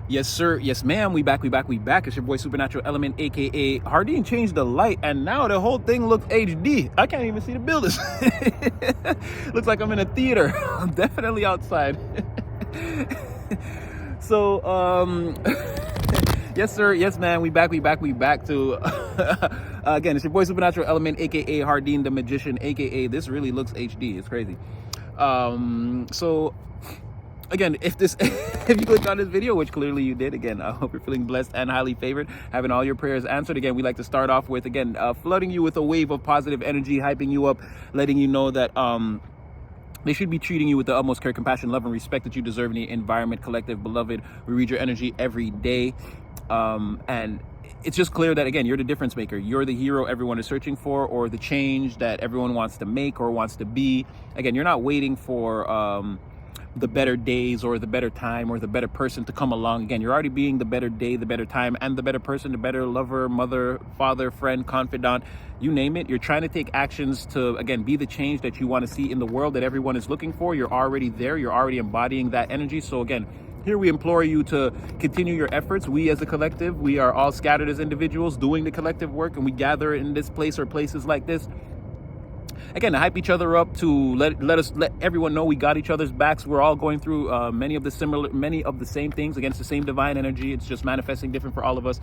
Yes, sir. Yes, ma'am. We back. It's your boy Supernatural Element, aka Hardin changed the light, and now the whole thing looks HD. I can't even see the buildings. Looks like I'm in a theater. I'm definitely outside. So, yes, sir. Yes, man. We back to again. It's your boy Supernatural Element, aka Hardin the Magician, aka this really looks HD. It's crazy. So again, if you clicked on this video, which clearly you did, again, I hope you're feeling blessed and highly favored, having all your prayers answered. Again, we like to start off with, again, flooding you with a wave of positive energy, hyping you up, letting you know that they should be treating you with the utmost care, compassion, love, and respect that you deserve in the environment. Collective beloved, we read your energy every day, and it's just clear that, again, you're the difference maker. You're the hero everyone is searching for, or the change that everyone wants to make or wants to be. Again, you're not waiting for the better days or the better time or the better person to come along. Again, you're already being the better day, the better time, and the better person, the better lover, mother, father, friend, confidant, you name it. You're trying to take actions to, again, be the change that you want to see in the world that everyone is looking for. You're already there. You're already embodying that energy. So again, here we implore you to continue your efforts. We as a collective, we are all scattered as individuals doing the collective work, and we gather in this place or places like this, again, to hype each other up, to let everyone know we got each other's backs. We're all going through many of the same things. Again, it's the same divine energy. It's just manifesting different for all of us.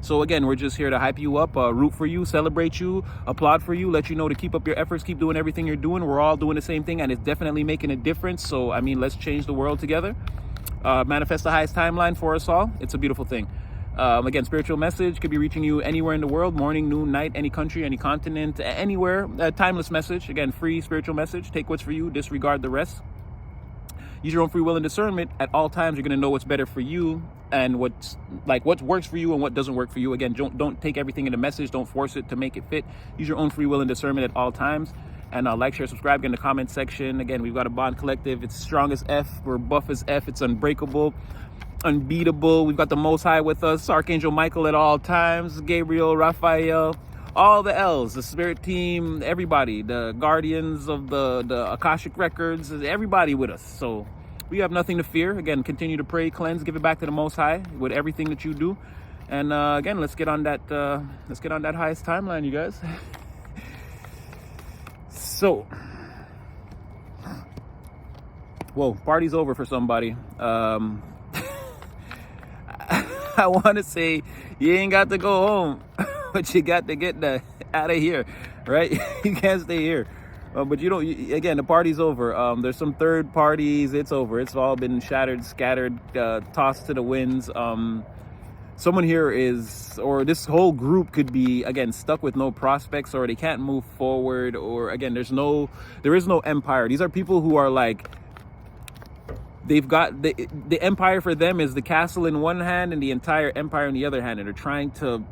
So again, we're just here to hype you up, root for you, celebrate you, applaud for you, let you know to keep up your efforts, keep doing everything you're doing. We're all doing the same thing, and it's definitely making a difference. So I mean, let's change the world together. Manifest the highest timeline for us all. It's a beautiful thing. Again, spiritual message could be reaching you anywhere in the world, morning, noon, night, any country, any continent, anywhere. Timeless message. Again, free spiritual message. Take what's for you, disregard the rest. Use your own free will and discernment. At all times, you're going to know what's better for you and what works for you and what doesn't work for you. Again, don't take everything in the message. Don't force it to make it fit. Use your own free will and discernment at all times. And like, share, subscribe, get in the comment section. Again, we've got a bond collective. It's strong as F. We're buff as F. It's unbreakable, unbeatable. We've got the Most High with us, Archangel Michael at all times, Gabriel, Raphael, all the L's, the spirit team, everybody, the guardians of the Akashic records, everybody with us. So we have nothing to fear. Again, continue to pray, cleanse, give it back to the Most High with everything that you do. And again, let's get on that highest timeline, you guys. So, whoa, party's over for somebody. I want to say you ain't got to go home, but you got to get out of here, right? You can't stay here. But again, the party's over. There's some third parties. It's over. It's all been shattered, scattered, tossed to the winds. Someone here or this whole group could be, again, stuck with no prospects, or they can't move forward, or again, there is no empire. These are people who are like, they've got the empire for them is the castle in one hand and the entire empire in the other hand, and they're trying to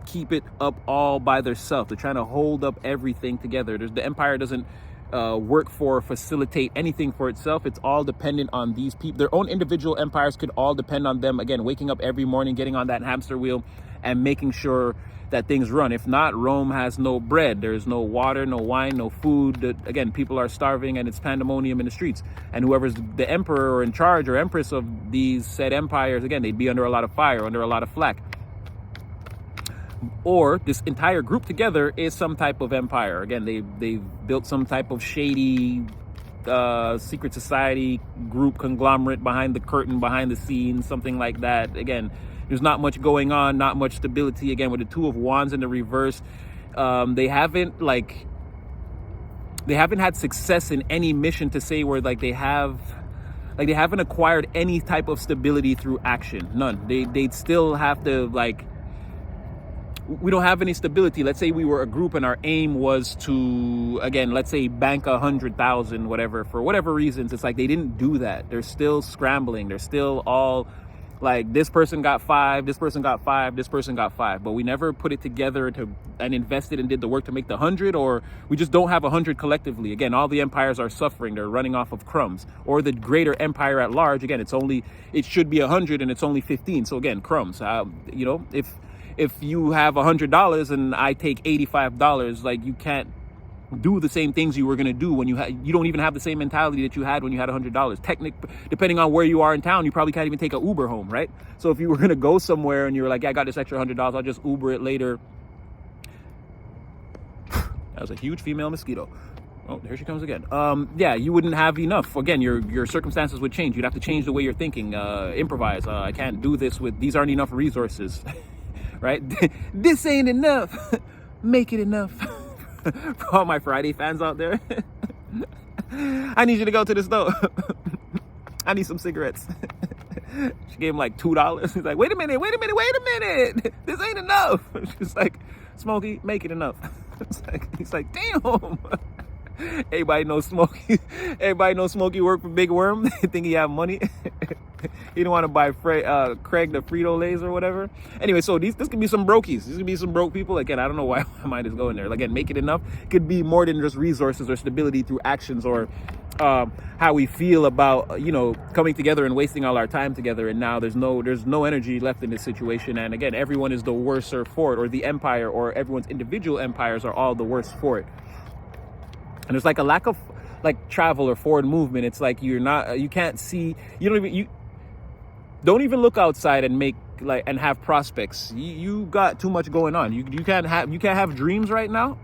keep it up all by themselves. They're trying to hold up everything together. The empire doesn't facilitate anything for itself. It's all dependent on these people. Their own individual empires could all depend on them, again, waking up every morning, getting on that hamster wheel and making sure that things run. If not, Rome has no bread. There's no water, no wine, no food. Again, people are starving and it's pandemonium in the streets. And whoever's the emperor or in charge or empress of these said empires, again, they'd be under a lot of fire, under a lot of flack. Or this entire group together is some type of empire. Again, they've built some type of shady secret society group conglomerate behind the curtain, behind the scenes, something like that. Again, there's not much going on, not much stability. Again, with the Two of Wands in the reverse, they haven't had success in any mission to say where they haven't acquired any type of stability through action. None. They'd still have to we don't have any stability. Let's say we were a group and our aim was to, again, let's say bank 100,000, whatever, for whatever reasons. It's like they didn't do that. They're still scrambling. They're still all like, this person got 5, this person got 5, this person got 5. But we never put it together and invested and did the work to make the 100, or we just don't have 100 collectively. Again, all the empires are suffering. They're running off of crumbs. Or the greater empire at large, again, it should be 100 and it's only 15. So again, crumbs. If you have $100 and I take $85, like, you can't do the same things you were going to do when you don't even have the same mentality that you had when you had $100. Depending on where you are in town, you probably can't even take an Uber home, right? So if you were going to go somewhere and you're like, yeah, I got this extra $100, I'll just Uber it later. That was a huge female mosquito. Oh, here she comes again. Yeah, you wouldn't have enough. Again, your circumstances would change. You'd have to change the way you're thinking, improvise. I can't do this these aren't enough resources, right? This ain't enough. Make it enough. For all my Friday fans out there, I need you to go to the store. I need some cigarettes. She gave him like $2. He's like, wait a minute. This ain't enough. She's like, Smokey, make it enough. He's like, damn. Everybody knows Smokey. Everybody knows Smokey work for Big Worm. They think he have money. He don't want to buy Craig the Frito-Lays or whatever. Anyway, so this could be some brokies. This could be some broke people. Again, I don't know why my mind is going there. Again, make it enough. It could be more than just resources or stability through actions or how we feel about, coming together and wasting all our time together. And now there's no energy left in this situation. And again, everyone is the worser for it, or the empire or everyone's individual empires are all the worse for it. And there's like a lack of like travel or forward movement. It's like you can't see, you don't even look outside and and have prospects. You got too much going on. You can't have dreams right now.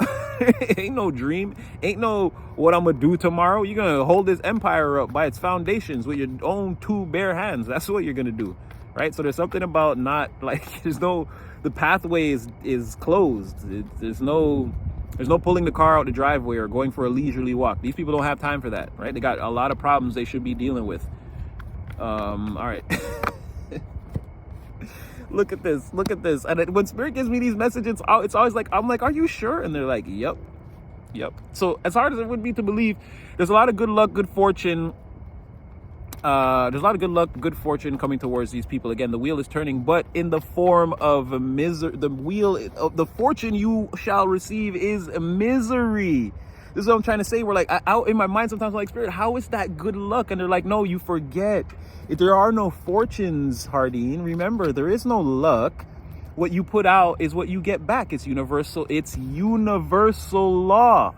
Ain't no dream. Ain't no what I'm gonna do tomorrow. You're gonna hold this empire up by its foundations with your own 2 bare hands. That's what you're gonna do, right? So there's something about the pathway is closed. There's no pulling the car out the driveway or going for a leisurely walk. These people don't have time for that, right? They got a lot of problems they should be dealing with. All right. Look at this. And when Spirit gives me these messages, it's always like, I'm like, are you sure? And they're like, yep. So as hard as it would be to believe, there's a lot of good luck, good fortune. Good fortune coming towards these people. Again, the wheel is turning, but in the form of misery. The wheel of the fortune you shall receive is misery. This is what I'm trying to say. We're like, out in my mind sometimes I'm like, Spirit, how is that good luck? And they're like, no, you forget. If there are no fortunes, Hardeen, remember, there is no luck. What you put out is what you get back. It's universal law.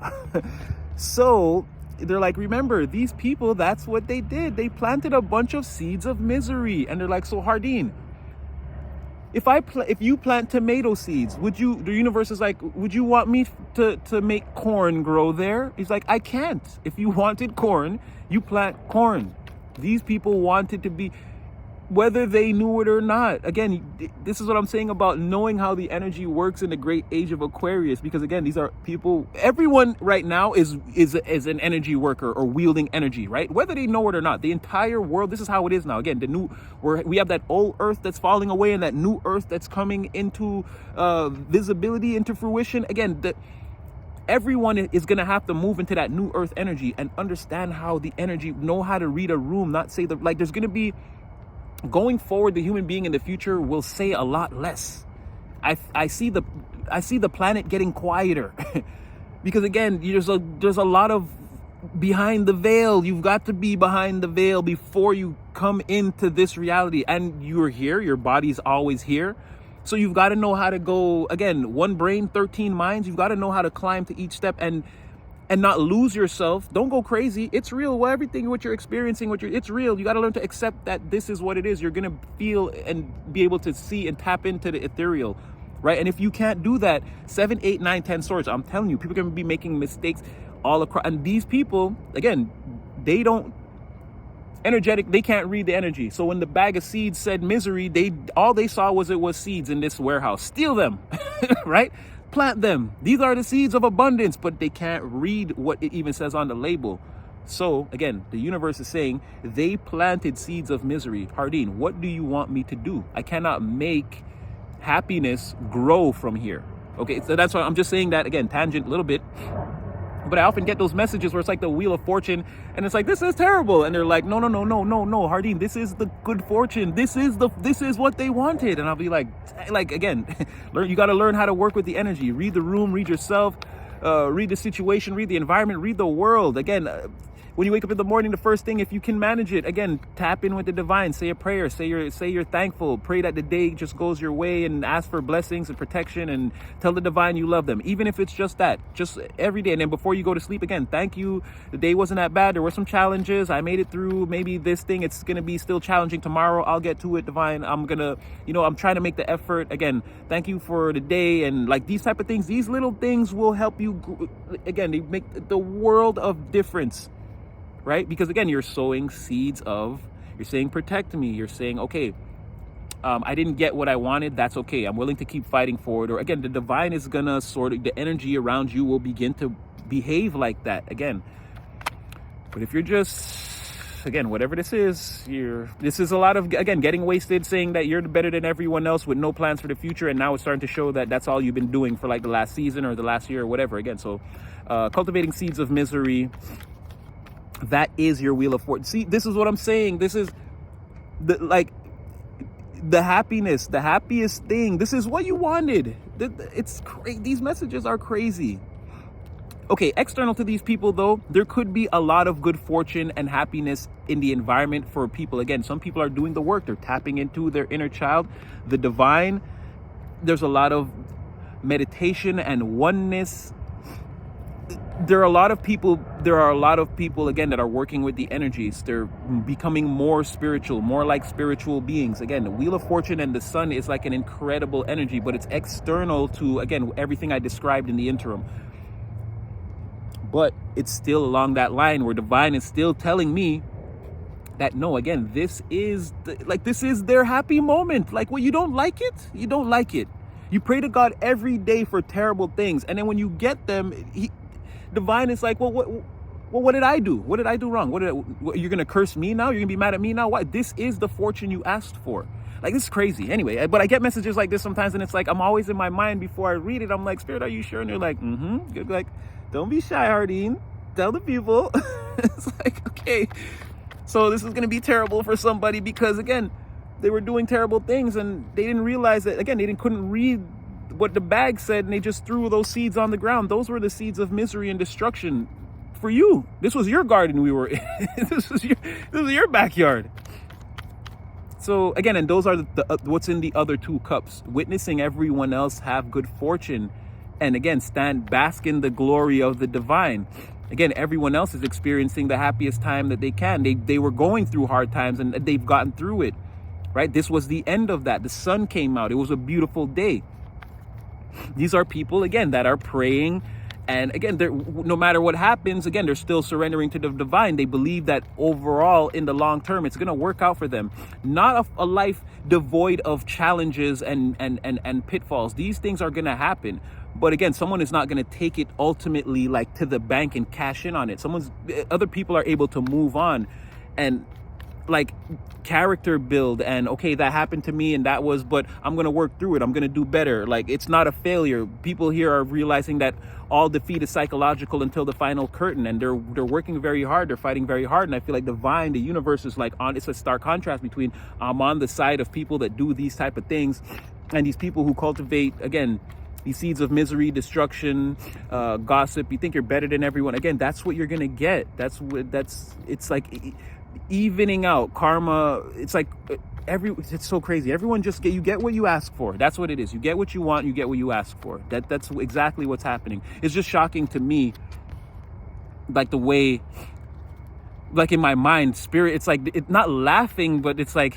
So they're like, remember, these people, that's what they did. They planted a bunch of seeds of misery. And they're like, so Hardeen, if you plant tomato seeds, the universe is like, would you want me to make corn grow there? He's like, I can't. If you wanted corn, you plant corn. These people wanted to be, whether they knew it or not. Again, this is what I'm saying about knowing how the energy works in the great age of Aquarius, because again, these are people, everyone right now is an energy worker or wielding energy, right? Whether they know it or not, the entire world, this is how it is now. Again, we have that old earth that's falling away and that new earth that's coming into visibility, into fruition. Again, everyone is going to have to move into that new earth energy and understand how the energy, know how to read a room, not say there's going to be, going forward, the human being in the future will say a lot less. I see the planet getting quieter because again, there's a lot of behind the veil. You've got to be behind the veil before you come into this reality, and you're here. Your body's always here. So you've got to know how to go, again, one brain, 13 minds. You've got to know how to climb to each step and not lose yourself. Don't go crazy. It's real. Well, everything what you're experiencing, it's real. You got to learn to accept that this is what it is. You're going to feel and be able to see and tap into the ethereal, right? And if you can't do that, 7, 8, 9, 10 swords, I'm telling you, people are going to be making mistakes all across. And these people, again, they can't read the energy. So when the bag of seeds said misery, all they saw was seeds in this warehouse. Steal them, right? Plant them. These are the seeds of abundance, but they can't read what it even says on the label. So again, the universe is saying they planted seeds of misery. Hardeen, what do you want me to do? I cannot make happiness grow from here. Okay, so that's why I'm just saying that again, tangent a little bit. But I often get those messages where it's like the Wheel of Fortune and it's like, this is terrible. And they're like, no, Hardeen, this is the good fortune. This is what they wanted. And I'll be like again, you got to learn how to work with the energy. Read the room, read yourself, read the situation, read the environment, read the world. Again, when you wake up in the morning, the first thing, if you can manage it, again, tap in with the divine, say a prayer, say you're thankful, pray that the day just goes your way, and ask for blessings and protection, and tell the divine you love them, even if it's just that, just every day. And then before you go to sleep, again, thank you, the day wasn't that bad, there were some challenges, I made it through, maybe this thing, it's gonna be still challenging tomorrow, I'll get to it, divine, I'm gonna, I'm trying to make the effort. Again, thank you for the day. And like these type of things, these little things will help you, again, they make the world of difference, right? Because again, you're sowing seeds of, you're saying protect me, you're saying, okay, I didn't get what I wanted, that's okay, I'm willing to keep fighting for it. Or again, the divine is gonna the energy around you will begin to behave like that again. But if you're just, again, whatever this is a lot of, again, getting wasted, saying that you're better than everyone else with no plans for the future, and now it's starting to show that that's all you've been doing for like the last season or the last year or whatever. Again, so cultivating seeds of misery, that is your wheel of fortune. See, this is what I'm saying. This is the happiness, the happiest thing. This is what you wanted. It's crazy. These messages are crazy. Okay, external to these people though, there could be a lot of good fortune and happiness in the environment for people. Again, some people are doing the work. They're tapping into their inner child, the divine. There's a lot of meditation and oneness. There are a lot of people, again, that are working with the energies. They're becoming more spiritual, more like spiritual beings. Again, the Wheel of Fortune and the sun is like an incredible energy, but it's external to, again, everything I described in the interim. But it's still along that line where divine is still telling me that no, again, this is their happy moment. Like, well, you don't like it? You don't like it. You pray to God every day for terrible things. And then when you get them, divine is like, well, what did I do? What did I do wrong? You're going to curse me now? You're going to be mad at me now? Why? This is the fortune you asked for. Like, this is crazy. Anyway, but I get messages like this sometimes, and it's like, I'm always in my mind before I read it. I'm like, Spirit, are you sure? And they're like, You're like, don't be shy, Hardeen. Tell the people. It's like, okay, so this is going to be terrible for somebody because, again, they were doing terrible things and they didn't realize that, again, couldn't read what the bag said, and they just threw those seeds on the ground. Those were the seeds of misery and destruction for you. This was your garden we were in. This was your backyard. So again, and those are what's in the other two cups, witnessing everyone else have good fortune. And again, bask in the glory of the divine. Again, everyone else is experiencing the happiest time that they can. They were going through hard times and they've gotten through it, right? This was the end of that. The sun came out. It was a beautiful day. These are people, again, that are praying. And again, no matter what happens, again, they're still surrendering to the divine. They believe that overall, in the long term, it's going to work out for them. Not a life devoid of challenges and pitfalls. These things are going to happen. But again, someone is not going to take it ultimately like to the bank and cash in on it. Other people are able to move on and like character build, and okay, that happened to me and but I'm going to work through it. I'm going to do better. Like, it's not a failure. People here are realizing that all defeat is psychological until the final curtain, and they're working very hard. They're fighting very hard. And I feel like divine, the universe is like it's a stark contrast between I'm on the side of people that do these type of things and these people who cultivate, again, these seeds of misery, destruction, gossip. You think you're better than everyone. Again, that's what you're going to get. It's like evening out karma. It's like it's so crazy. Everyone you get what you ask for. That's what it is. You get what you want, you get what you ask for. That's exactly what's happening. It's just shocking to me, like the way, like in my mind, spirit, it's like, it's not laughing, but it's like,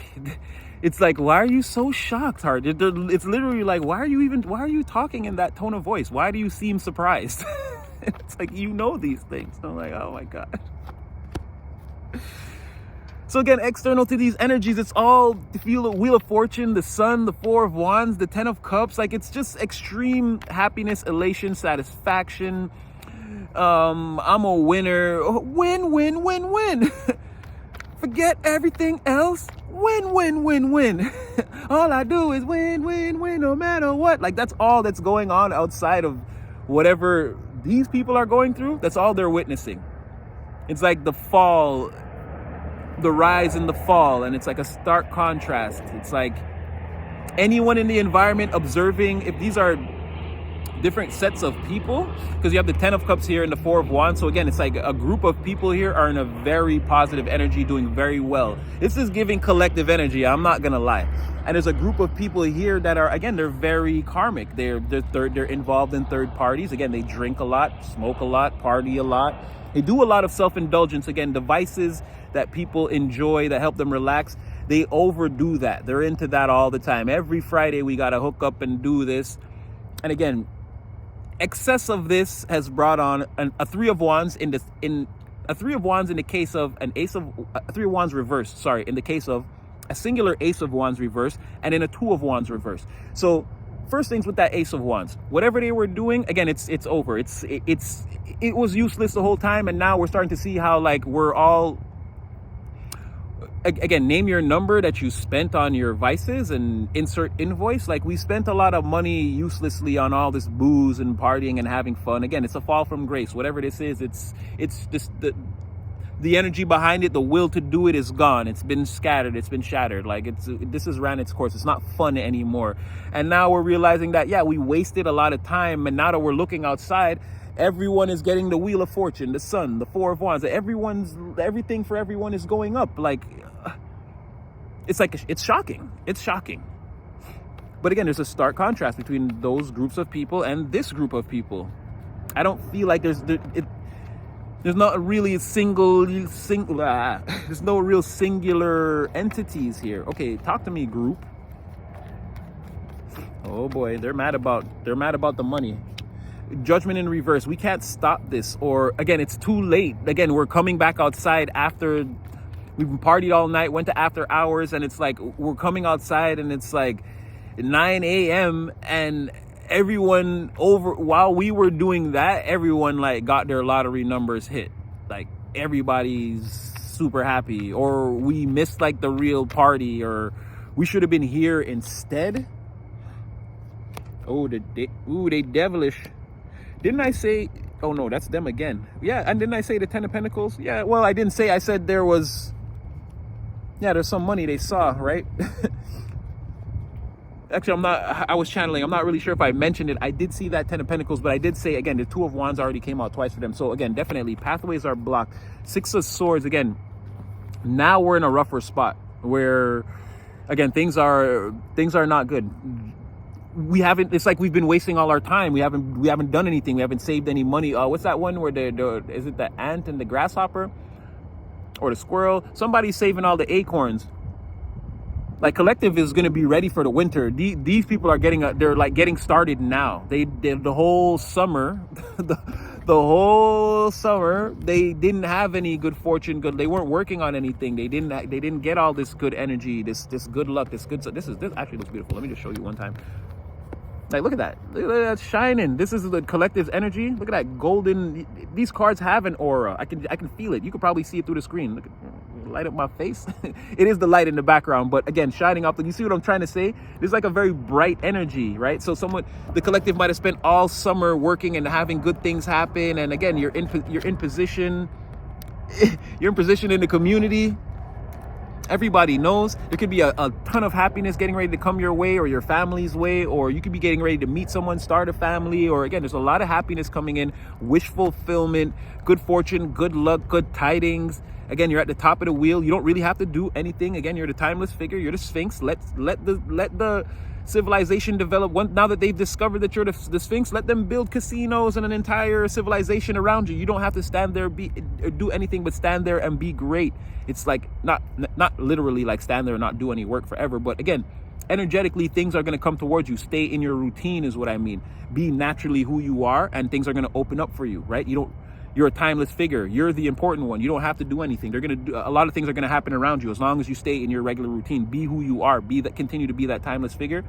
why are you so shocked, Heart? It's literally like, why are you talking in that tone of voice? Why do you seem surprised? It's like, these things. I'm like, oh my God. So again, external to these energies, it's all the Wheel of Fortune, the Sun, the Four of Wands, the Ten of Cups. Like, it's just extreme happiness, elation, satisfaction. I'm a winner. Win, win, win, win. Forget everything else. Win, win, win, win. All I do is win, win, win, no matter what. Like, that's all that's going on outside of whatever these people are going through. That's all they're witnessing. It's like the fall, the rise and the fall, and it's like a stark contrast. It's like anyone in the environment observing, if these are different sets of people, because you have the 10 of cups here and the 4 of wands. So again, it's like a group of people here are in a very positive energy, doing very well. This is giving collective energy, I'm not gonna lie. And there's a group of people here that are, again, they're very karmic. They're involved in third parties. Again, they drink a lot, smoke a lot, party a lot. They do a lot of self-indulgence. Again, devices that people enjoy that help them relax, they overdo that. They're into that all the time. Every Friday we gotta hook up and do this. And again, excess of this has brought on a 3 of wands in a 3 of wands in the case of an ace of a 3 of wands reversed. Sorry, in the case of a singular ace of wands reversed, and in a 2 of wands reversed. So first things with that ace of wands, whatever they were doing, again, it's over. It was useless the whole time, and now we're starting to see how, like, we're all, again, name your number that you spent on your vices and insert invoice. Like, we spent a lot of money uselessly on all this booze and partying and having fun. Again, it's a fall from grace. Whatever this is, it's just the energy behind it, the will to do it is gone. It's been scattered, it's been shattered. Like, this has ran its course. It's not fun anymore. And now we're realizing that, yeah, we wasted a lot of time, and now that we're looking outside, everyone is getting the wheel of fortune, the sun, the 4 of wands. Everything for everyone is going up. Like, it's shocking. It's shocking. But again, there's a stark contrast between those groups of people and this group of people. I don't feel like there's not really there's no real singular entities here. Okay, talk to me, group. Oh boy, they're mad about the money. Judgment in reverse. We can't stop this. Or again, it's too late. Again, we're coming back outside after we've partied all night, went to after hours, and it's like we're coming outside and it's like 9 a.m. and everyone while we were doing that, everyone like got their lottery numbers hit. Like, everybody's super happy, or we missed like the real party, or we should have been here instead. Oh, they devilish. Didn't I say, oh no, that's them again. Yeah, and didn't I say the 10 of Pentacles? Yeah, well, I didn't say, I said there's some money they saw, right? Actually, I was channeling. I'm not really sure if I mentioned it. I did see that 10 of Pentacles, but I did say, again, the 2 of Wands already came out twice for them. So again, definitely pathways are blocked. 6 of Swords, again, now we're in a rougher spot where, again, things are not good. It's like we've been wasting all our time. We haven't done anything. We haven't saved any money. What's that one where is it the ant and the grasshopper or the squirrel? Somebody's saving all the acorns. Like, collective is going to be ready for the winter. These people are getting started now. They did the whole summer, the whole summer. They didn't have any good fortune. They weren't working on anything. They didn't get all this good energy, this good luck, this actually looks beautiful. Let me just show you one time. Like, look at that. Look at that shining. This is the collective's energy. Look at that golden. These cards have an aura. I can feel it. You could probably see it through the screen. Look at, light up my face. It is the light in the background, but again, shining off. You see what I'm trying to say? There's like a very bright energy, right? So the collective might have spent all summer working and having good things happen. And again, you're in position. You're in position in the community. Everybody knows there could be a ton of happiness getting ready to come your way, or your family's way, or you could be getting ready to meet someone, start a family, or again, there's a lot of happiness coming in, wish fulfillment, good fortune, good luck, good tidings. Again, you're at the top of the wheel. You don't really have to do anything. Again, you're the timeless figure. You're the Sphinx. Let the civilization develop. Now that they've discovered that you're the Sphinx, let them build casinos and an entire civilization around you. You don't have to stand there, do anything but stand there and be great. It's like not literally like stand there and not do any work forever, but again, energetically, things are going to come towards you. Stay in your routine is what I mean. Be naturally who you are, and things are going to open up for you, right? You're a timeless figure. You're the important one. You don't have to do anything. A lot of things are going to happen around you as long as you stay in your regular routine. Be who you are. Continue to be that timeless figure.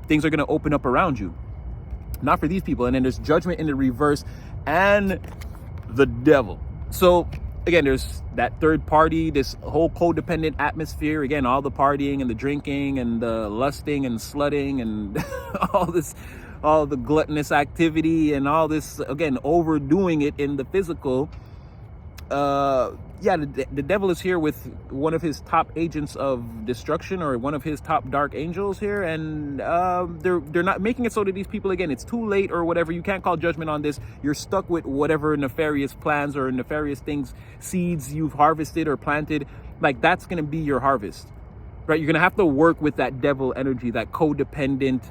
Things are going to open up around you. Not for these people. And then there's judgment in the reverse and the devil. So again, there's that third party, this whole codependent atmosphere. Again, all the partying and the drinking and the lusting and slutting and all the gluttonous activity and all this, again, overdoing it in the physical. Yeah, the devil is here with one of his top agents of destruction, or one of his top dark angels here, and they're not making it so that these people, again, it's too late or whatever. You can't call judgment on this. You're stuck with whatever nefarious plans or nefarious things, seeds you've harvested or planted. Like, that's gonna be your harvest, right? You're gonna have to work with that devil energy, that codependent.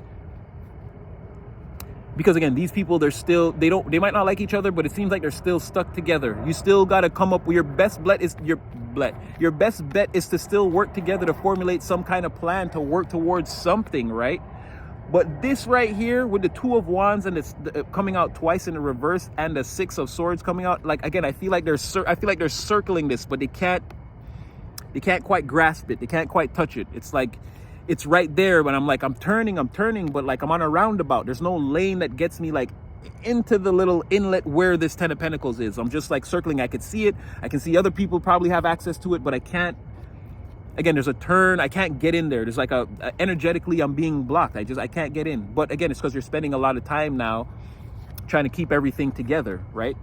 Because again, these people, they might not like each other, but it seems like they're still stuck together. You still got to come up with your best bet is to still work together to formulate some kind of plan to work towards something, right? But this right here with the Two of Wands and it's coming out twice in the reverse, and the Six of Swords coming out, like, again, I feel like they're circling this, but they can't quite grasp it. They can't quite touch it. It's like, it's right there, but I'm like, I'm turning, but like I'm on a roundabout. There's no lane that gets me like into the little inlet where this Ten of Pentacles is. I'm just like circling. I could see it. I can see other people probably have access to it, but I can't. Again, there's a turn. I can't get in there. There's like energetically, I'm being blocked. I can't get in. But again, it's because you're spending a lot of time now trying to keep everything together, right?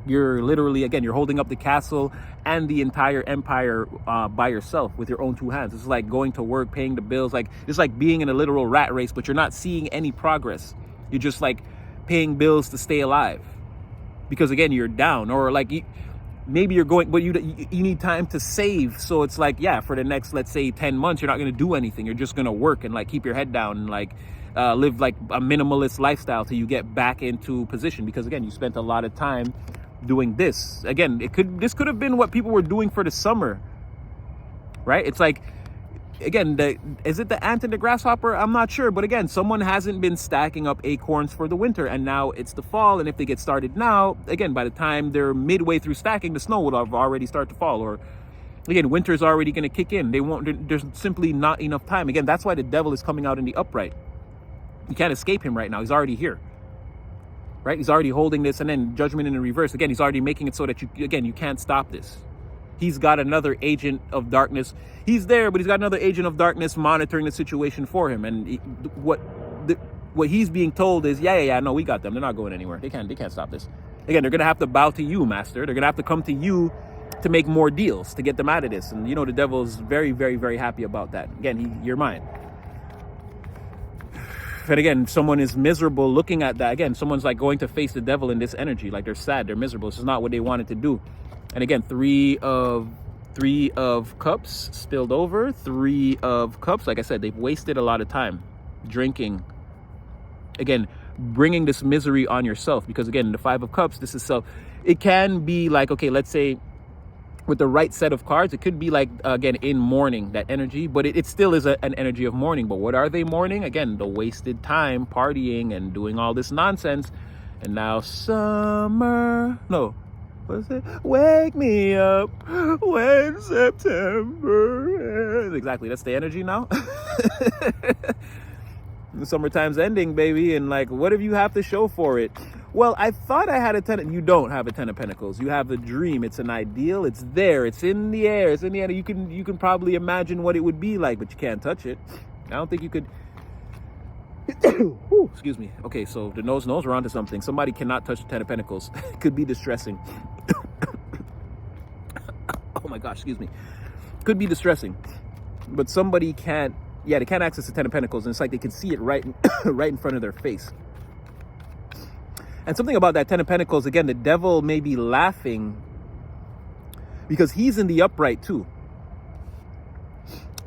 You're literally, again, you're holding up the castle and the entire empire by yourself with your own two hands. It's like going to work, paying the bills, like it's like being in a literal rat race, but you're not seeing any progress. You're just like paying bills to stay alive because, again, you're down, or like maybe you're going, but you need time to save. So it's like, yeah, for the next, let's say 10 months, you're not going to do anything. You're just going to work and like keep your head down and like live like a minimalist lifestyle till you get back into position, because again, you spent a lot of time doing this. Again, this could have been what people were doing for the summer, right? It's like, again, is it the ant and the grasshopper? I'm not sure, but again, someone hasn't been stacking up acorns for the winter, and now it's the fall, and if they get started now, again, by the time they're midway through stacking, the snow would have already started to fall, or again, winter's already going to kick in. There's simply not enough time. Again, that's why the devil is coming out in the upright. You can't escape him right now. He's already here. Right? He's already holding this, and then judgment in the reverse. Again, he's already making it so that you can't stop this. He's got another agent of darkness. He's there, but he's got another agent of darkness monitoring the situation for him. And what he's being told is, yeah, no, we got them. They're not going anywhere. They can't stop this. Again, they're going to have to bow to you, master. They're going to have to come to you to make more deals to get them out of this. And the devil is very, very, very happy about that. Again, you're mine. And again, someone is miserable looking at that. Again, someone's like going to face the devil in this energy. Like they're sad, they're miserable. This is not what they wanted to do. And again, three of cups spilled over. Three of cups. Like I said, they've wasted a lot of time drinking. Again, bringing this misery on yourself. Because again, the Five of Cups, this is self. It can be like, okay, let's say with the right set of cards, it could be like, again, in mourning, that energy, but it still is an energy of mourning. But what are they mourning? Again, the wasted time partying and doing all this nonsense. And now summer, no, what is it? Wake me up when September ends. Exactly, that's the energy now. The summertime's ending, baby, and like, what do you have to show for it? Well, I thought I had a ten. You don't have a Ten of Pentacles. You have a dream. It's an ideal. It's there. It's in the air. It's in the air. You can probably imagine what it would be like, but you can't touch it. I don't think you could. Ooh, excuse me. Okay, so the nose knows we're onto something. Somebody cannot touch the Ten of Pentacles. It could be distressing. Oh my gosh, excuse me. Could be distressing, but somebody can't. Yeah, they can't access the Ten of Pentacles, and it's like they can see it right in front of their face. And something about that Ten of Pentacles, again, the devil may be laughing because he's in the upright too.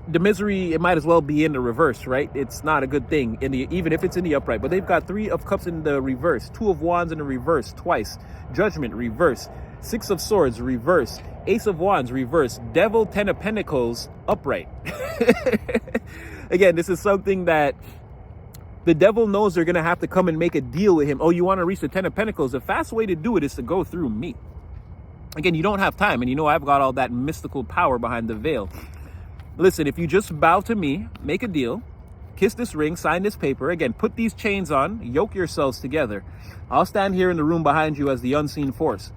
The misery, it might as well be in the reverse, right? It's not a good thing even if it's in the upright. But they've got Three of Cups in the reverse, Two of Wands in the reverse twice, Judgment reverse, Six of Swords reverse, Ace of Wands reverse, Devil, Ten of Pentacles upright. Again, this is something that the devil knows they're going to have to come and make a deal with him. Oh, you want to reach the Ten of Pentacles? The fast way to do it is to go through me. Again, you don't have time. And I've got all that mystical power behind the veil. Listen, if you just bow to me, make a deal, kiss this ring, sign this paper, again, put these chains on, yoke yourselves together. I'll stand here in the room behind you as the unseen force.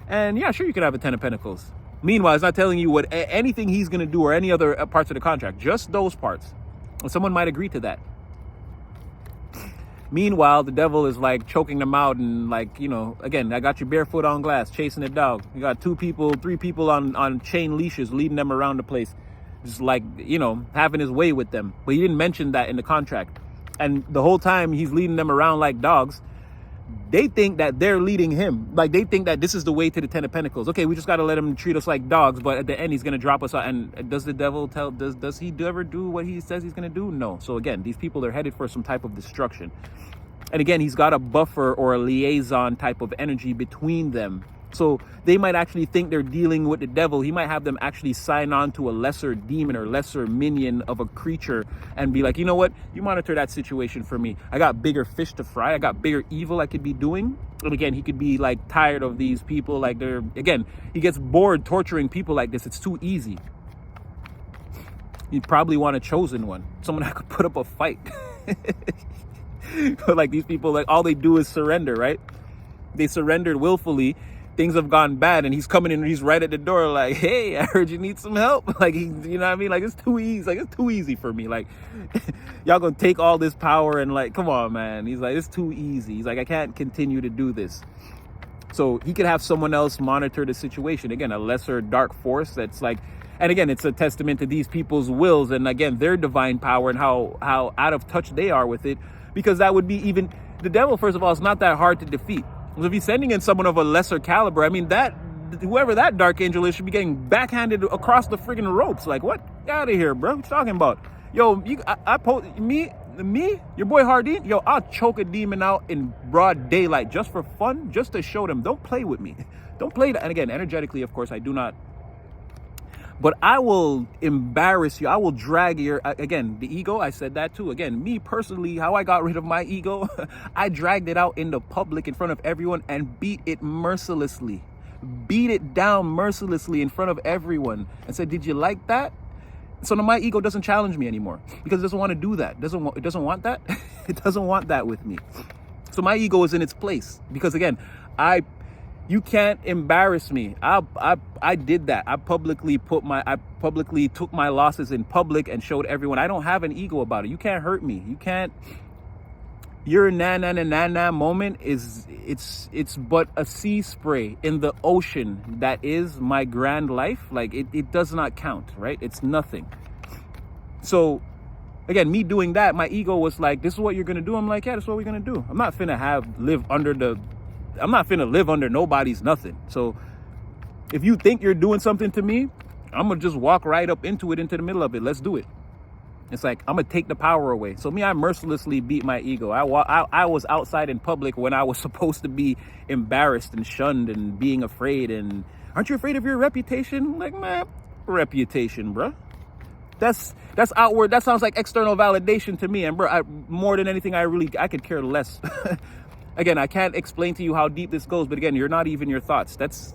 And yeah, sure, you can have a Ten of Pentacles. Meanwhile, it's not telling you what anything he's going to do or any other parts of the contract, just those parts. And someone might agree to that. Meanwhile, the devil is like choking them out and like, you know, again, I got you barefoot on glass, chasing a dog. You got 2 people, 3 people on chain leashes, leading them around the place. Just like, you know, having his way with them. But he didn't mention that in the contract. And the whole time he's leading them around like dogs, they think that they're leading him. Like, they think that this is the way to the 10 of Pentacles. Okay, we just got to let him treat us like dogs, but at the end he's going to drop us out. And does the devil does he ever do what he says he's going to do? No. So again, these people are headed for some type of destruction. And again, he's got a buffer or a liaison type of energy between them. So they might actually think they're dealing with the devil. He might have them actually sign on to a lesser demon or lesser minion of a creature and be like, you know what? You monitor that situation for me. I got bigger fish to fry. I got bigger evil I could be doing. And again, he could be like tired of these people. Like he gets bored torturing people like this. It's too easy. You'd probably want a chosen one. Someone that could put up a fight. But like these people, like all they do is surrender, right? They surrendered willfully. Things have gone bad and he's coming in and he's right at the door like, hey, I heard you need some help. Like, you know what I mean? Like, it's too easy. Like, it's too easy for me. Like, y'all gonna take all this power and like, come on, man. He's like, it's too easy. He's like, I can't continue to do this. So he could have someone else monitor the situation. Again, a lesser dark force that's like, and again, it's a testament to these people's wills and again, their divine power and how out of touch they are with it. Because that would be even, the devil, first of all, is not that hard to defeat. If he's sending in someone of a lesser caliber, I mean, that whoever that dark angel is should be getting backhanded across the friggin' ropes. Like, what? Get out of here, bro. What you talking about? Yo, me, your boy Hardin, yo, I'll choke a demon out in broad daylight just for fun, just to show them, don't play with me. Don't play that. And again, energetically, of course, I do not. But I will embarrass you. I will drag your, again, the ego, I said that too. Again, me personally, how I got rid of my ego, I dragged it out in the public in front of everyone and beat it mercilessly. Beat it down mercilessly in front of everyone and said, did you like that? So now my ego doesn't challenge me anymore because it doesn't want to do that. It doesn't want that. It doesn't want that with me. So my ego is in its place because again, you can't embarrass me. I did that. I publicly took my losses in public and showed everyone I don't have an ego about it. You can't hurt me. You can't. Your na moment it's but a sea spray in the ocean that is my grand life. Like it does not count, right? It's nothing. So again, me doing that, my ego was like, this is what you're gonna do. I'm like, yeah, that's what we're gonna do. I'm not finna live under nobody's nothing. So if you think you're doing something to me, I'm gonna just walk right up into the middle of it. Let's do it. It's like, I'm gonna take the power away. So me, I mercilessly beat my ego. I was outside in public when I was supposed to be embarrassed and shunned and being afraid. And aren't you afraid of your reputation? Like, man, reputation, bro. That's outward. That sounds like external validation to me. And bro, more than anything, I could care less. Again, I can't explain to you how deep this goes, but again, you're not even your thoughts. That's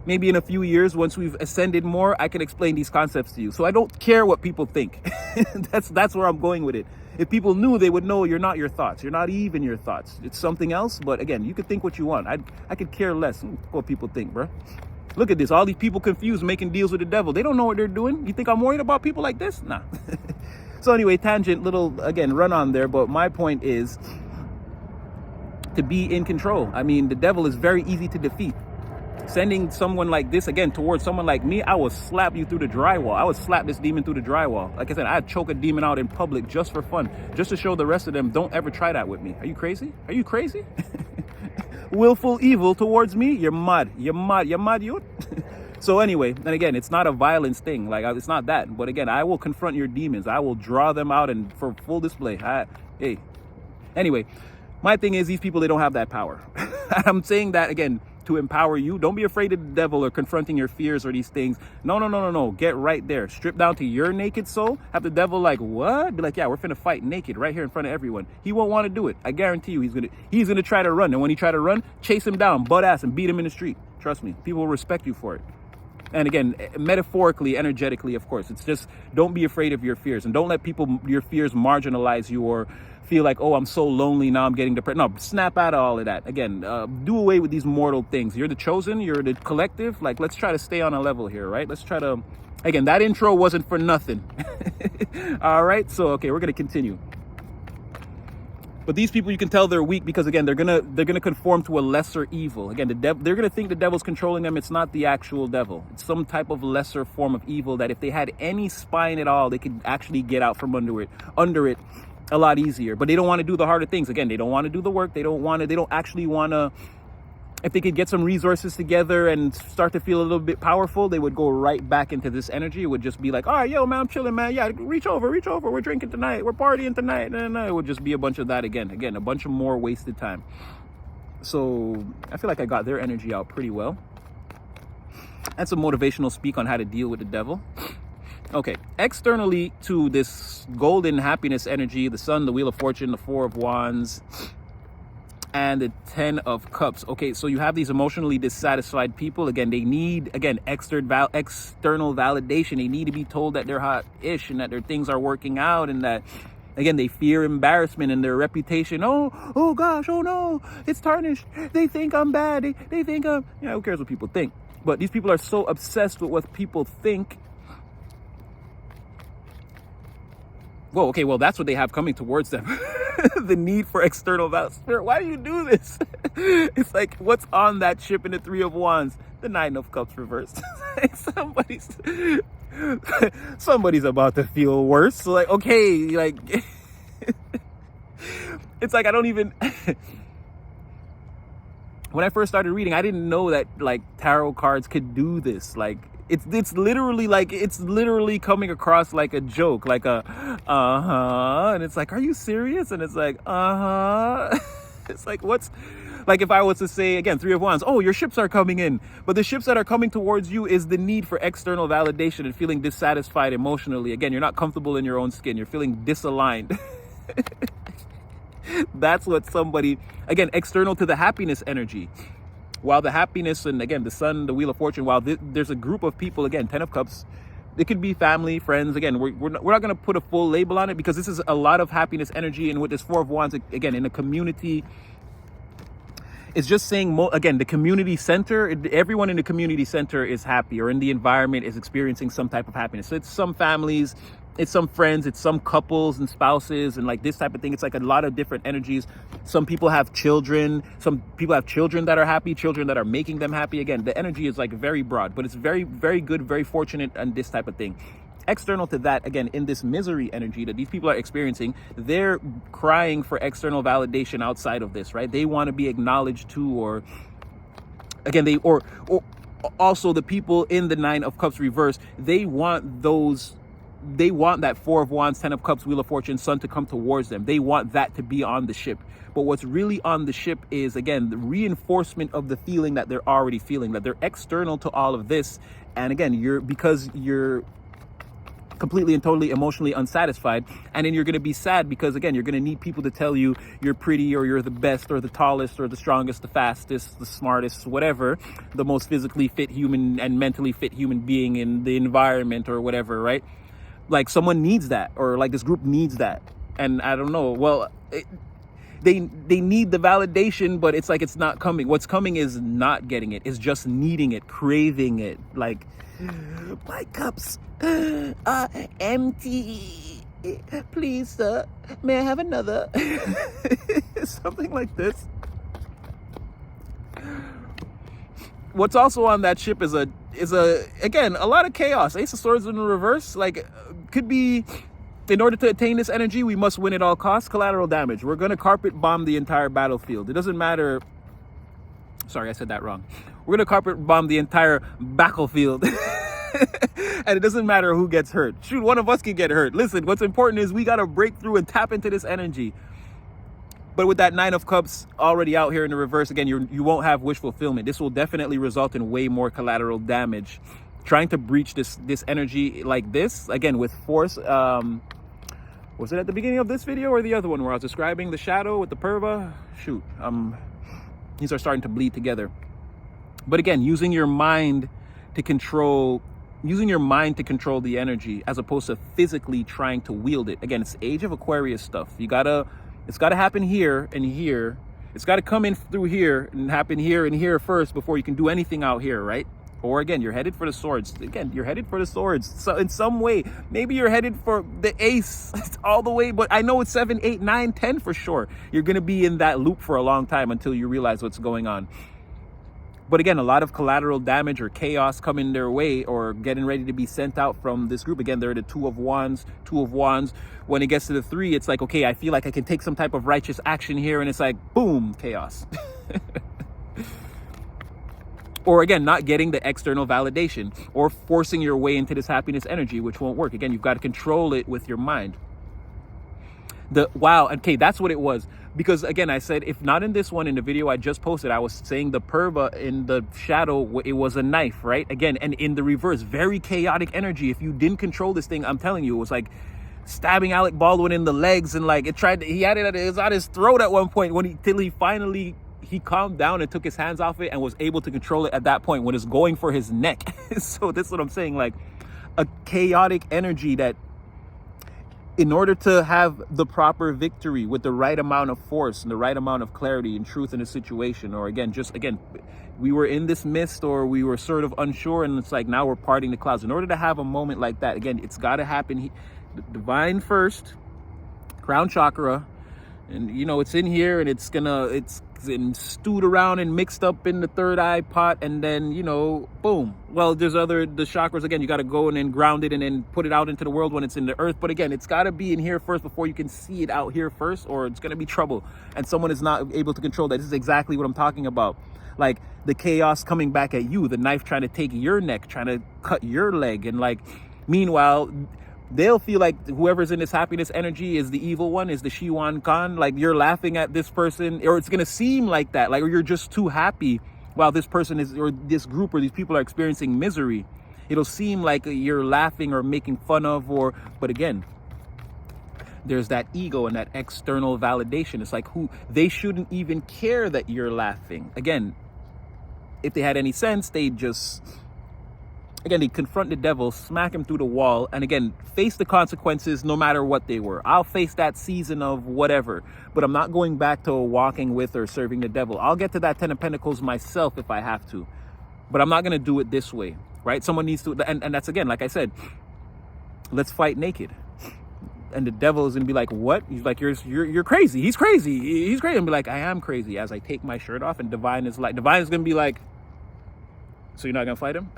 maybe in a few years, once we've ascended more, I can explain these concepts to you. So I don't care what people think. That's where I'm going with it. If people knew, they would know you're not your thoughts. You're not even your thoughts. It's something else. But again, you could think what you want. I could care less what people think, bro. Look at this. All these people confused making deals with the devil. They don't know what they're doing. You think I'm worried about people like this? Nah. So anyway, tangent, little, again, run on there. But my point is to be in control. I mean, the devil is very easy to defeat. Sending someone like this, again, towards someone like me, I will slap you through the drywall. I would slap this demon through the drywall. Like I said, I'd choke a demon out in public just for fun, just to show the rest of them, don't ever try that with me. Are you crazy? Are you crazy? Willful evil towards me? You're mad. You're mad. You're mad, you? So anyway, and again, it's not a violence thing. Like, it's not that. But again, I will confront your demons. I will draw them out and for full display. Hey. Anyway, my thing is, these people, they don't have that power. I'm saying that, again, to empower you. Don't be afraid of the devil or confronting your fears or these things. No. Get right there. Strip down to your naked soul. Have the devil like, what? Be like, yeah, we're finna fight naked right here in front of everyone. He won't want to do it. I guarantee you he's gonna try to run. And when he try to run, chase him down, butt ass, and beat him in the street. Trust me. People will respect you for it. And again, metaphorically, energetically, of course, it's just, don't be afraid of your fears and don't let your fears marginalize you or feel like, oh, I'm so lonely now, I'm getting depressed. No, snap out of all of that. Again, do away with these mortal things. You're the chosen, you're the collective. Like, let's try to stay on a level here, right? Let's try to, again, that intro wasn't for nothing. All right, so, okay, we're going to continue. But these people, you can tell they're weak because again, they're gonna conform to a lesser evil. Again, they're gonna think the devil's controlling them. It's not the actual devil. It's some type of lesser form of evil that if they had any spine at all, they could actually get out from under it a lot easier. But they don't want to do the harder things. Again, they don't want to do the work. They don't actually want to. If they could get some resources together and start to feel a little bit powerful, they would go right back into this energy. It would just be like, all right, yo, man, I'm chilling, man. Yeah, reach over. We're drinking tonight. We're partying tonight. And it would just be a bunch of that again, a bunch of more wasted time. So I feel like I got their energy out pretty well. And some motivational speak on how to deal with the devil. Okay, externally to this golden happiness energy, the sun, the wheel of fortune, the 4 of wands, and the 10 of cups. Okay, so you have these emotionally dissatisfied people. Again, they need, external validation. They need to be told that they're hot-ish and that their things are working out, and that, again, they fear embarrassment and their reputation. Oh gosh, oh no, it's tarnished. They think I'm bad. They think I'm, who cares what people think? But these people are so obsessed with what people think. Whoa, okay, well, that's what they have coming towards them. The need for external validation. Spirit, why do you do this? It's like, what's on that ship in the 3 of wands? The 9 of cups reversed. Somebody's about to feel worse. Like, okay, like, it's like, I don't even, when I first started reading, I didn't know that like tarot cards could do this. Like, it's literally coming across like a joke, like a and it's like, are you serious? And it's like, it's like, what's, like, if I was to say again, 3 of wands, oh, your ships are coming in, but the ships that are coming towards you is the need for external validation and feeling dissatisfied emotionally. Again, you're not comfortable in your own skin, you're feeling disaligned. That's what somebody, again, external to the happiness energy. While the happiness, and again, the sun, the wheel of fortune, while there's a group of people, again, 10 of cups, it could be family, friends. Again, we're not going to put a full label on it because this is a lot of happiness energy. And with this 4 of wands, again, in a community, it's just saying, again, the community center, everyone in the community center is happy, or in the environment is experiencing some type of happiness. So it's some families, it's some friends, it's some couples and spouses and like this type of thing. It's like a lot of different energies. Some people have children. Some people have children that are happy, children that are making them happy. Again, the energy is like very broad, but it's very, very good, very fortunate, and this type of thing. External to that, again, in this misery energy that these people are experiencing, they're crying for external validation outside of this, right? They want to be acknowledged too, or again, or also the people in the 9 of cups reverse, they want that 4 of wands, 10 of cups, wheel of fortune, sun to come towards them. They want that to be on the ship. But what's really on the ship is, again, the reinforcement of the feeling that they're already feeling, that they're external to all of this. And again, because you're completely and totally emotionally unsatisfied, and then you're going to be sad because, again, you're going to need people to tell you you're pretty, or you're the best, or the tallest, or the strongest, the fastest, the smartest, whatever, the most physically fit human and mentally fit human being in the environment, or whatever, right? Like, someone needs that, or like this group needs that. And I don't know, well, they need the validation, but it's like, it's not coming. What's coming is not getting it. It's just needing it, craving it. Like, my cups are empty. Please, sir, may I have another? Something like this. What's also on that ship is again, a lot of chaos. Ace of Swords in the reverse, like, could be, in order to attain this energy, we must win at all costs. Collateral damage. We're going to carpet bomb the entire battlefield. It doesn't matter. Sorry, I said that wrong. We're going to carpet bomb the entire battlefield. And it doesn't matter who gets hurt. Shoot, one of us can get hurt. Listen, what's important is we got to break through and tap into this energy. But with that 9 of cups already out here in the reverse, again, you won't have wish fulfillment. This will definitely result in way more collateral damage. Trying to breach this energy like this, again, with force. Was it at the beginning of this video or the other one where I was describing the shadow with the perva? Shoot, these are starting to bleed together. But again, using your mind to control the energy as opposed to physically trying to wield it. Again, it's Age of Aquarius stuff. It's gotta happen here and here. It's gotta come in through here and happen here and here first before you can do anything out here, right? Or again, you're headed for the swords. Again, you're headed for the swords. So in some way, maybe you're headed for the ace all the way. But I know it's 7, 8, 9, 10 for sure. You're going to be in that loop for a long time until you realize what's going on. But again, a lot of collateral damage or chaos coming their way or getting ready to be sent out from this group. Again, they're the Two of Wands. When it gets to the 3, it's like, okay, I feel like I can take some type of righteous action here. And it's like, boom, chaos. Or again, not getting the external validation or forcing your way into this happiness energy, which won't work. Again, you've got to control it with your mind. Wow, okay, that's what it was. Because again, I said, if not in this one, in the video I just posted, I was saying the perva in the shadow, it was a knife, right? Again, and in the reverse, very chaotic energy. If you didn't control this thing, I'm telling you, it was like stabbing Alec Baldwin in the legs, and like he had it was on his throat at one point till he finally calmed down and took his hands off it and was able to control it at that point when it's going for his neck. So that's what I'm saying, like a chaotic energy that in order to have the proper victory with the right amount of force and the right amount of clarity and truth in a situation, or again, we were in this mist or we were sort of unsure, and it's like now we're parting the clouds. In order to have a moment like that, again, it's got to happen. Divine first, crown chakra, and you know it's in here, and it's stewed around and mixed up in the third eye pot, and then you know, boom. Well, there's the chakras. Again, you got to go and then ground it and then put it out into the world when it's in the earth. But again, it's got to be in here first before you can see it out here first, or it's gonna be trouble. And someone is not able to control that. This is exactly what I'm talking about. Like the chaos coming back at you, the knife trying to take your neck, trying to cut your leg, and like meanwhile, they'll feel like whoever's in this happiness energy is the evil one, is the Shiwan Khan. Like you're laughing at this person, or it's going to seem like that, like, or you're just too happy while this person is, or this group or these people are experiencing misery. It'll seem like you're laughing or making fun of, but again, there's that ego and that external validation. It's like they shouldn't even care that you're laughing. Again, if they had any sense, they'd confront the devil, smack him through the wall, and again, face the consequences no matter what they were. I'll face that season of whatever, but I'm not going back to walking with or serving the devil. I'll get to that 10 of Pentacles myself if I have to, but I'm not going to do it this way, right? Someone needs to, and that's again, like I said, let's fight naked. And the devil is going to be like, what? He's like, you're crazy. He's crazy. He's crazy. And be like, I am crazy. As I take my shirt off, and Divine is going to be like, so you're not gonna fight him?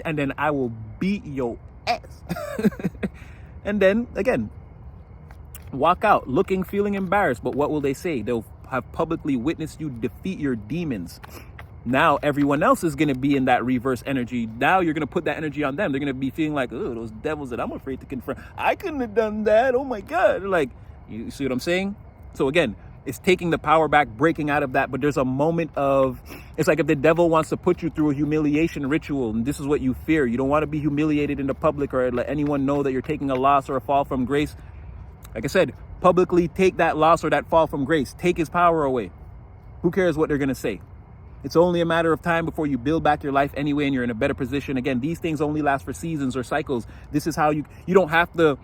And then I will beat your ass. And then again, walk out looking, feeling embarrassed. But what will they say? They'll have publicly witnessed you defeat your demons. Now everyone else is gonna be in that reverse energy. Now you're gonna put that energy on them. They're gonna be feeling like, oh, those devils that I'm afraid to confront. I couldn't have done that. Oh my God. Like, you see what I'm saying? So again, it's taking the power back, breaking out of that. But there's a moment of, it's like if the devil wants to put you through a humiliation ritual, and this is what you fear. You don't want to be humiliated in the public or let anyone know that you're taking a loss or a fall from grace. Like I said, publicly take that loss or that fall from grace. Take his power away. Who cares what they're going to say? It's only a matter of time before you build back your life anyway, and you're in a better position. Again, these things only last for seasons or cycles. This is how you don't have to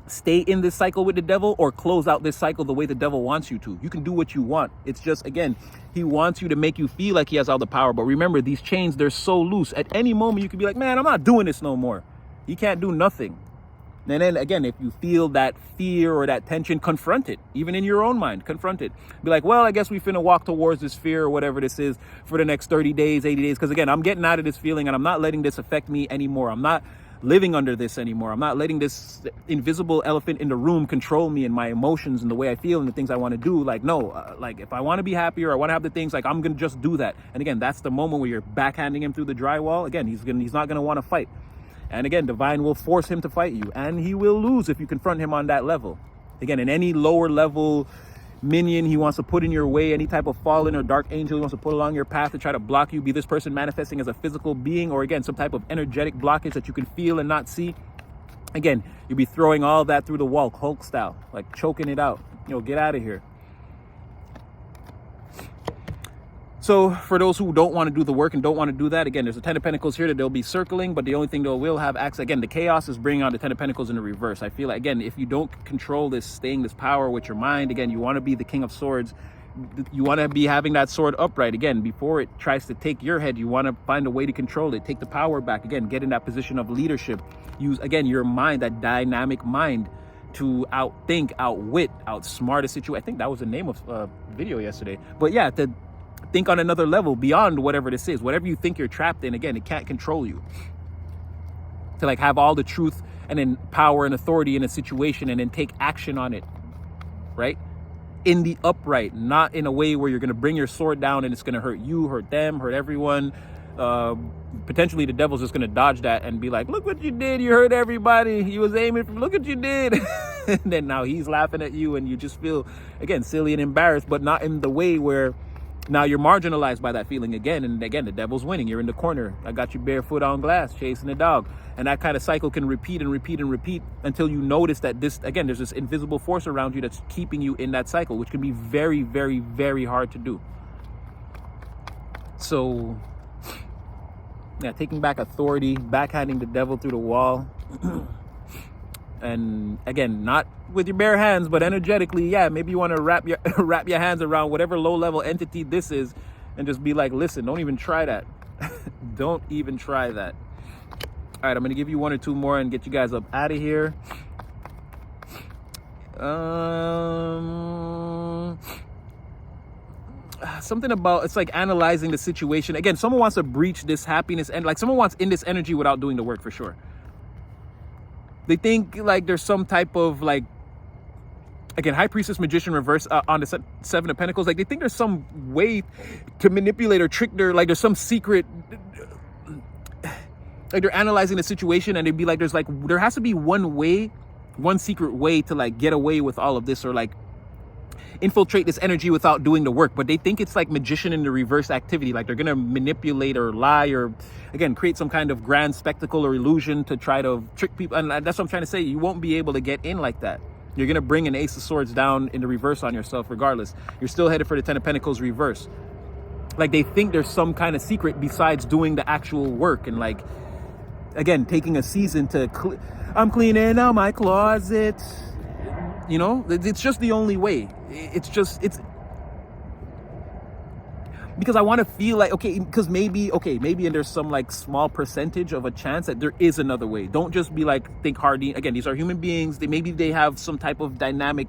stay in this cycle with the devil or close out this cycle the way the devil wants you to. You can do what you want. It's just, again, he wants you to make you feel like he has all the power. But remember, these chains, they're so loose. At any moment, you could be like, man, I'm not doing this no more. You can't do nothing. And then again, if you feel that fear or that tension, confront it. Even in your own mind, confront it. Be like, well, I guess we finna walk towards this fear or whatever this is for the next 30 days, 80 days. Because again, I'm getting out of this feeling and I'm not letting this affect me anymore. I'm not living under this anymore. I'm not letting this invisible elephant in the room control me and my emotions and the way I feel and the things I want to do. Like, no, like if I want to be happy or I want to have the things, like I'm going to just do that. And again, that's the moment where you're backhanding him through the drywall. Again, he's not going to want to fight. And again, Divine will force him to fight you, and he will lose if you confront him on that level. Again, in any lower level minion he wants to put in your way, any type of fallen or dark angel he wants to put along your path to try to block you, be this person manifesting as a physical being, or again, some type of energetic blockage that you can feel and not see. Again, you'll be throwing all that through the wall, Hulk style, like choking it out. Get out of here. So for those who don't want to do the work and don't want to do that, again, there's a 10 of Pentacles here that they'll be circling, but the only thing they will have access, again, the chaos is bringing on the 10 of Pentacles in the reverse. I feel like, again, if you don't control this power with your mind, again, you want to be the King of Swords, You want to be having that sword upright. Again, before it tries to take your head, you want to find a way to control it, take the power back. Again, get in that position of leadership. Use, again, your mind, that dynamic mind, to outthink, outwit, outsmart a situation. I think that was the name of a video yesterday. But yeah, to think on another level beyond whatever this is. Whatever you think you're trapped in, again, it can't control you. To like have all the truth and then power and authority in a situation and then take action on it, right? In the upright, not in a way where you're going to bring your sword down and it's going to hurt you, hurt them, hurt everyone. Potentially the devil's just going to dodge that and be like, look what you did, you hurt everybody, you was aiming for, look what you did. And then now he's laughing at you and you just feel, again, silly and embarrassed, but not in the way where now you're marginalized by that feeling again. And again, the devil's winning. You're in the corner. I got you barefoot on glass chasing a dog. And that kind of cycle can repeat and repeat and repeat until you notice that this, again, there's this invisible force around you that's keeping you in that cycle, which can be very, very, very hard to do. So yeah, taking back authority, backhanding the devil through the wall. And again, not with your bare hands, but energetically, yeah, maybe you want to wrap your hands around whatever low-level entity this is and just be like, listen, don't even try that. Don't even try that. All right, I'm going to give you one or two more and get you guys up out of here. Something about, it's like analyzing the situation. Again, someone wants to breach this happiness and like someone wants in this energy without doing the work for sure. They think like there's some type of like, again, High Priestess, Magician, reverse on the Seven of Pentacles. Like they think there's some way to manipulate or trick their, like there's some secret, like they're analyzing the situation and they'd be like, there has to be one secret way to like get away with all of this or like infiltrate this energy without doing the work. But they think it's like magician in the reverse activity. Like they're going to manipulate or lie or again, create some kind of grand spectacle or illusion to try to trick people. And that's what I'm trying to say. You won't be able to get in like that. You're going to bring an Ace of Swords down in the reverse on yourself regardless. You're still headed for the Ten of Pentacles reverse. Like they think there's some kind of secret besides doing the actual work and like, again, taking a season to I'm cleaning out my closet. You know, it's just the only way. It's because I want to feel like, okay, because maybe and there's some like small percentage of a chance that there is another way. Don't just be like, think Hardeen. Again, these are human beings. Maybe they have some type of dynamic.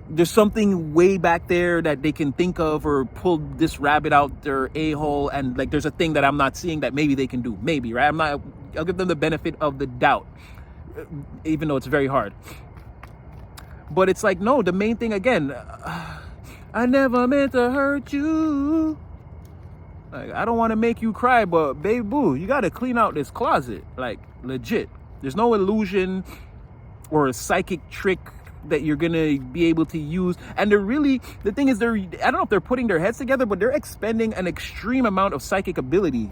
There's something way back there that they can think of or pull this rabbit out their a-hole. And like, there's a thing that I'm not seeing that maybe they can do. Maybe, right? I'll give them the benefit of the doubt, even though it's very hard. But it's like, no, the main thing, again, I never meant to hurt you. Like, I don't want to make you cry, but babe boo, you got to clean out this closet. Like, legit. There's no illusion or a psychic trick that you're going to be able to use. And the thing is, I don't know if they're putting their heads together, but they're expending an extreme amount of psychic ability,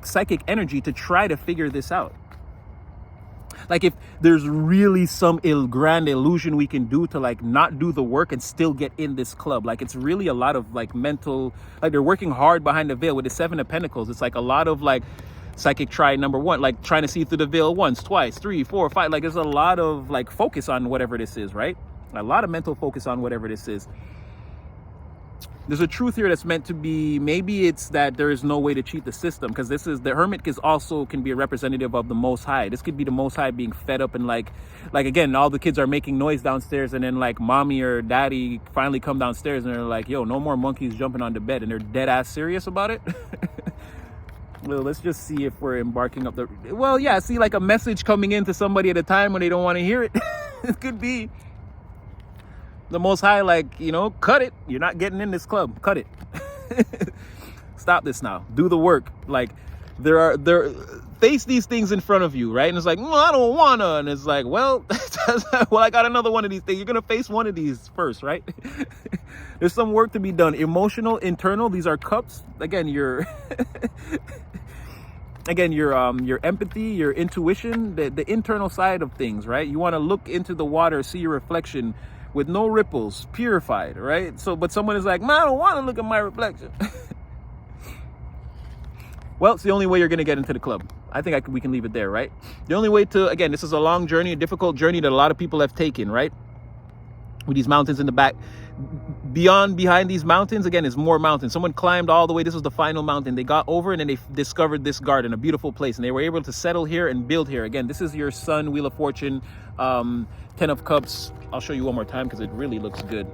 psychic energy to try to figure this out. Like if there's really some grand illusion we can do to like not do the work and still get in this club. Like it's really a lot of like mental, like they're working hard behind the veil with the Seven of Pentacles. It's like a lot of like psychic try number one, like trying to see through the veil once, twice, 3, 4, 5. Like there's a lot of like focus on whatever this is, right? A lot of mental focus on whatever this is. There's a truth here that's meant to be, maybe it's that there is no way to cheat the system, because this is, the Hermit can be a representative of the Most High. This could be the Most High being fed up and like again, all the kids are making noise downstairs and then like mommy or daddy finally come downstairs and they're like, yo, no more monkeys jumping on the bed, and they're dead ass serious about it. Well, let's just see if we're embarking up see like a message coming in to somebody at a time when they don't want to hear it. It could be the Most High, like, you know, cut it. You're not getting in this club. Cut it. Stop this now. Do the work. Like, face these things in front of you, right? And it's like, I don't wanna. And it's like, well, I got another one of these things. You're gonna face one of these first, right? There's some work to be done. Emotional, internal. These are cups. Again, your empathy, your intuition, the internal side of things, right? You want to look into the water, see your reflection with no ripples, purified, right? So, but someone is like, man, I don't want to look at my reflection. Well, it's the only way you're going to get into the club. I think we can leave it there, right? The only way to, again, this is a long journey, a difficult journey that a lot of people have taken, right? with these mountains in the back. Behind these mountains, again, is more mountains. Someone climbed all the way. This was the final mountain. They got over and then they discovered this garden, a beautiful place, and they were able to settle here and build here. Again, this is your Sun, Wheel of Fortune, 10 of Cups. I'll show you one more time because it really looks good.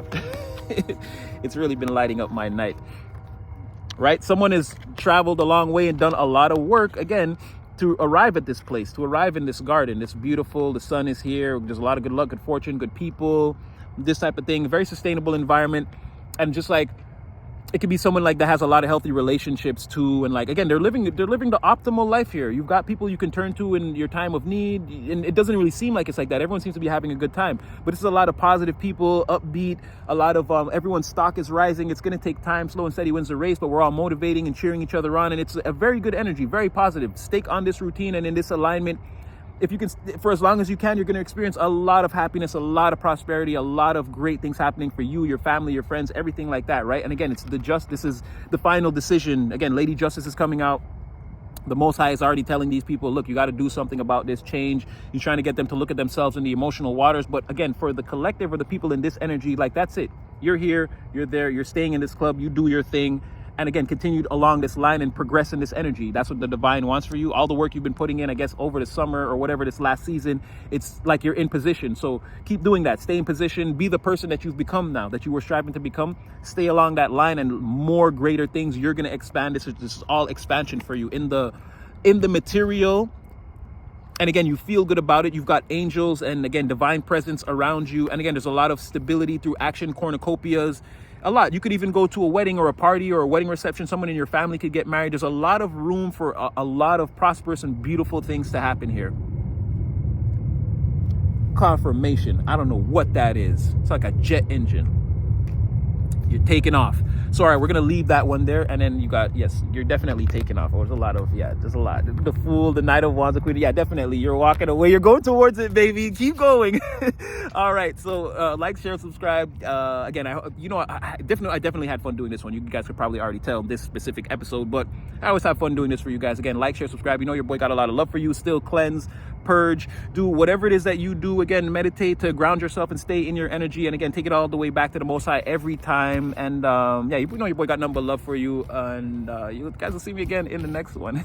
It's really been lighting up my night, right? Someone has traveled a long way and done a lot of work, again, to arrive at this place, to arrive in this garden. It's beautiful. The sun is here. There's a lot of good luck, good fortune, good people, this type of thing. Very sustainable environment. And just like, it could be someone like that has a lot of healthy relationships too, and like, again, they're living the optimal life here. You've got people you can turn to in your time of need, and it doesn't really seem like it's like that. Everyone seems to be having a good time, but it's a lot of positive people, upbeat, a lot of everyone's stock is rising. It's going to take time. Slow and steady wins the race, but we're all motivating and cheering each other on, and it's a very good energy, very positive. Stake on this routine and in this alignment. If you can, for as long as you can, you're going to experience a lot of happiness, a lot of prosperity, a lot of great things happening for you, your family, your friends, everything like that, right? And again, this is the final decision. Again, Lady Justice is coming out. The Most High is already telling these people, look, you got to do something about this change. You're trying to get them to look at themselves in the emotional waters. But again, for the collective or the people in this energy, like, that's it. You're here, you're there, you're staying in this club, you do your thing. And again, continue along this line and progress in this energy. That's what the divine wants for you. All the work you've been putting in, I guess, over the summer or whatever, this last season, it's like you're in position. So keep doing that. Stay in position. Be the person that you've become now, that you were striving to become. Stay along that line, and more greater things. You're going to expand. This is all expansion for you in the material. And again, you feel good about it. You've got angels and, again, divine presence around you. And again, there's a lot of stability through action, cornucopias. A lot. You could even go to a wedding or a party or a wedding reception. Someone in your family could get married. There's a lot of room for a lot of prosperous and beautiful things to happen here. Confirmation. I don't know what that is. It's like a jet engine. You're taking off. So, all right, we're going to leave that one there. And then you got, yes, you're definitely taking off. Oh, there's a lot of, yeah, there's a lot. The Fool, the Knight of Wands, the Queen. Yeah, definitely. You're walking away. You're going towards it, baby. Keep going. All right. So, like, share, subscribe. Again, I definitely had fun doing this one. You guys could probably already tell this specific episode, but I always have fun doing this for you guys. Again, like, share, subscribe. You know your boy got a lot of love for you. Still cleanse, purge, do whatever it is that you do. Again, meditate to ground yourself and stay in your energy, and again, take it all the way back to the Most High every time. And yeah, you know your boy got nothing but love for you, and you guys will see me again in the next one.